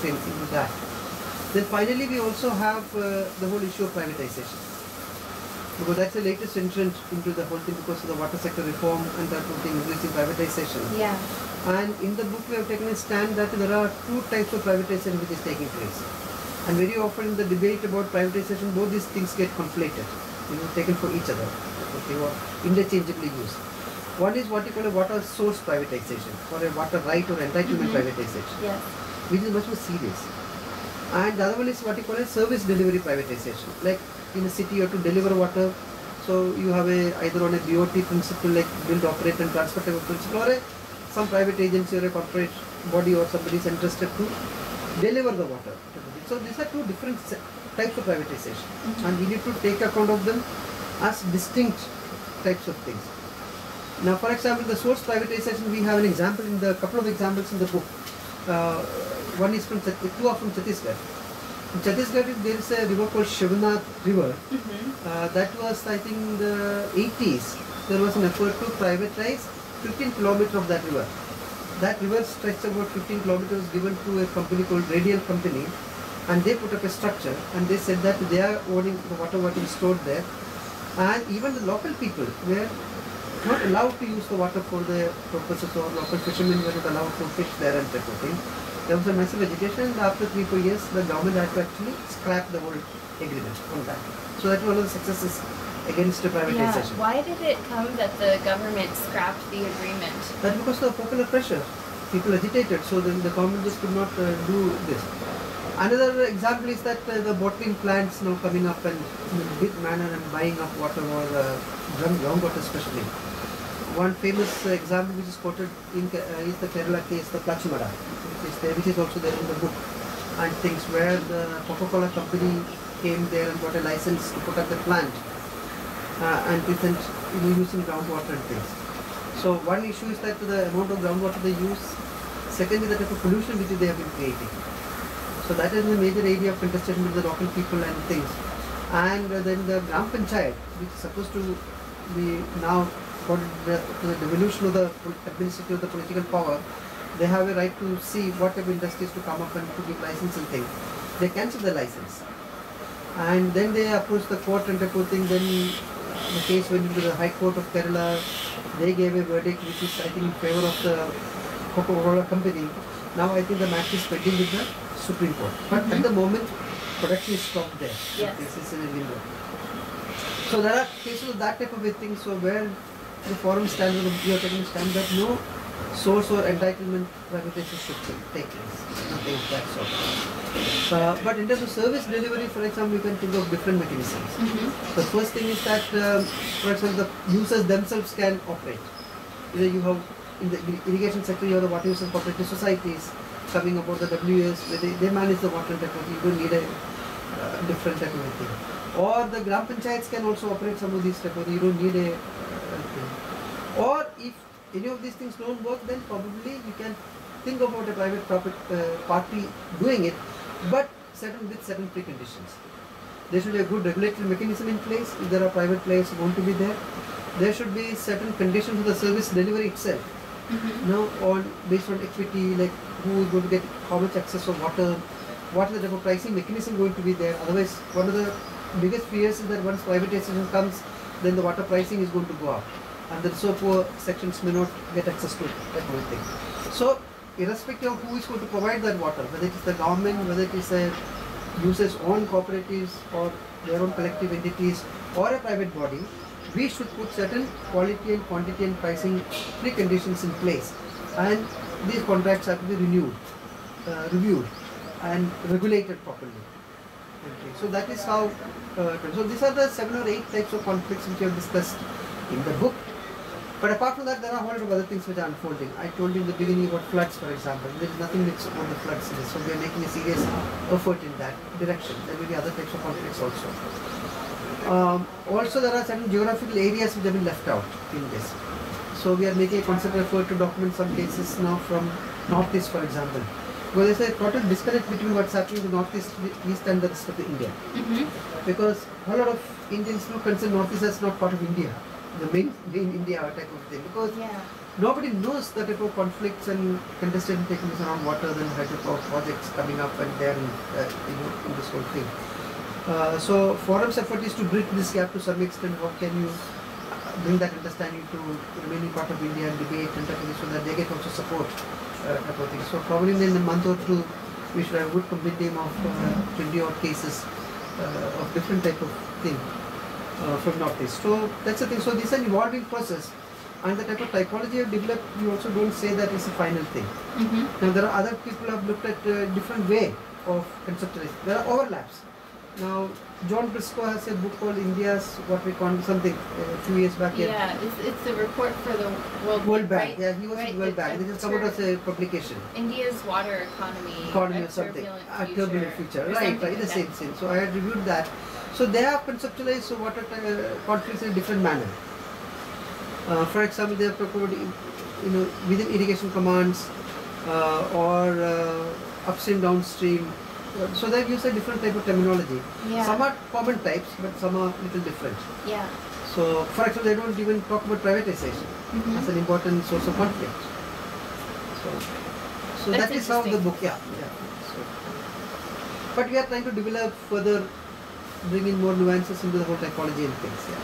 into that. Then finally we also have the whole issue of privatization. Because that's the latest entrant into the whole thing because of the water sector reform and that whole thing increasing privatization. Yeah. And in the book we have taken a stand that there are two types of privatization which is taking place. And very often in the debate about privatization, both these things get conflated, taken for each other, or interchangeably used. One is what you call a water source privatization, or a water right or entitlement privatization, Yes. which is much more serious. And the other one is what you call a service delivery privatization. Like in a city you have to deliver water, so you have either on a BOT principle like build, operate and transfer type of principle, or some private agency or a corporate body or somebody is interested to deliver the water. So these are two different types of privatization, and we need to take account of them as distinct types of things. Now, for example, the source privatization, we have an example in the couple of examples in the book. One is from two are from Chhattisgarh. In Chhattisgarh, there is a river called Shivanath River. That was, I think, in the 80s. There was an effort to privatize 15 kilometers of that river. That river stretch about 15 kilometers given to a company called Radial Company, and they put up a structure and they said that they are owning the water what is stored there, and even the local people were not allowed to use the water for their purposes, or local fishermen were not allowed to fish there and that thing. There was a massive agitation, and after 3-4 years the government had to actually scrap the whole agreement on that. So that was one of the successes against the privatization. Yeah. Why did it come that the government scrapped the agreement? That's because of popular pressure. People agitated, so then the government just could not do this. Another example is that the bottling plants now coming up and in a big manner and buying up water or groundwater especially. One famous example which is quoted is the Kerala case, the Plachumada, which is also there in the book, and things where the Coca-Cola company came there and got a license to put up the plant and isn't using groundwater and things. So one issue is that the amount of groundwater they use. Second is the type of pollution which they have been creating. So that is a major area of contestation with the local people and things. And then the Gram Panchayat, which is supposed to be now for the devolution of the administrative of the political power, they have a right to see what type of industries to come up and to give license and things. They cancel the license. And then they approached the court and everything. Then the case went into the High Court of Kerala. They gave a verdict which is, I think, in favor of the Coca-Cola company. Now I think the match is pending with the Supreme Court. But at the moment, production is stopped there. Yes. This is in a limbo. So there are cases of that type of a thing. So where the forum stands or the geotechnical stand that no source or entitlement privatization should take place. Nothing of that sort. But in terms of service delivery, for example, you can think of different mechanisms. The first thing is that, for example, the users themselves can operate. Either you have in the irrigation sector, you have the water users cooperative societies coming about the WS, where they manage the water technology. You don't need a different type of thing. Or the Gram Panchayats can also operate some of these type of thing. You don't need a thing. Or if any of these things don't work, then probably you can think about a private party doing it, but with certain preconditions. There should be a good regulatory mechanism in place. If there are private players who want to be there, there should be certain conditions of the service delivery itself. Based on equity, like who is going to get how much access of water, what is the type of pricing mechanism going to be there. Otherwise, one of the biggest fears is that once privatization comes, then the water pricing is going to go up, and then so poor sections may not get access to that kind of thing. So, irrespective of who is going to provide that water, whether it is the government, whether it is a users' own cooperatives or their own collective entities or a private body, we should put certain quality and quantity and pricing preconditions in place, and these contracts have to be reviewed and regulated properly. Okay. So that is how, so these are the 7 or 8 types of conflicts which we have discussed in the book. But apart from that, there are a whole lot of other things which are unfolding. I told you in the beginning about floods, for example. There is nothing mixed about the floods in this, so we are making a serious effort in that direction. There will be other types of conflicts also. Also, there are certain geographical areas which have been left out in this. So we are making a concerted effort to document some cases now from Northeast, for example. Because there's a total disconnect between what's happening in the Northeast East and the rest of the India. Because a lot of Indians consider Northeast as not part of India, the main India type of thing. Because nobody knows the type of conflicts and contested techniques around water and hydropower projects coming up, and they're in this whole thing. So forum's effort is to bridge this gap to some extent. How can you bring that understanding to the remaining part of India and debate and so that they get also support type of thing. So probably in a month or two we should have a good compendium of 20 odd cases of different type of thing from Northeast. So that's the thing. So this is an evolving process, and the type of typology you have developed, you also don't say that is a final thing. Now there are other people who have looked at a different way of conceptualizing. There are overlaps. Now John Briscoe has a book called India's what we call something a few years back. Yeah, it's a report for the World Bank. right? Yeah, he was in World Bank. This is come out as a publication. India's water economy Economy a or something. turbulent Turbulent future. or Right, something right. The like same that. thing. So I had reviewed that. So they have conceptualized so water conflicts in a different manner. For example, they have talked about within irrigation commands or upstream, downstream. So they use a different type of terminology. Yeah. Some are common types, but some are little different. Yeah. So, for example, they don't even talk about privatization as an important source of conflict. So That's that is how the interesting. book, yeah. So, but we are trying to develop further, bring in more nuances into the whole typology and things, yeah.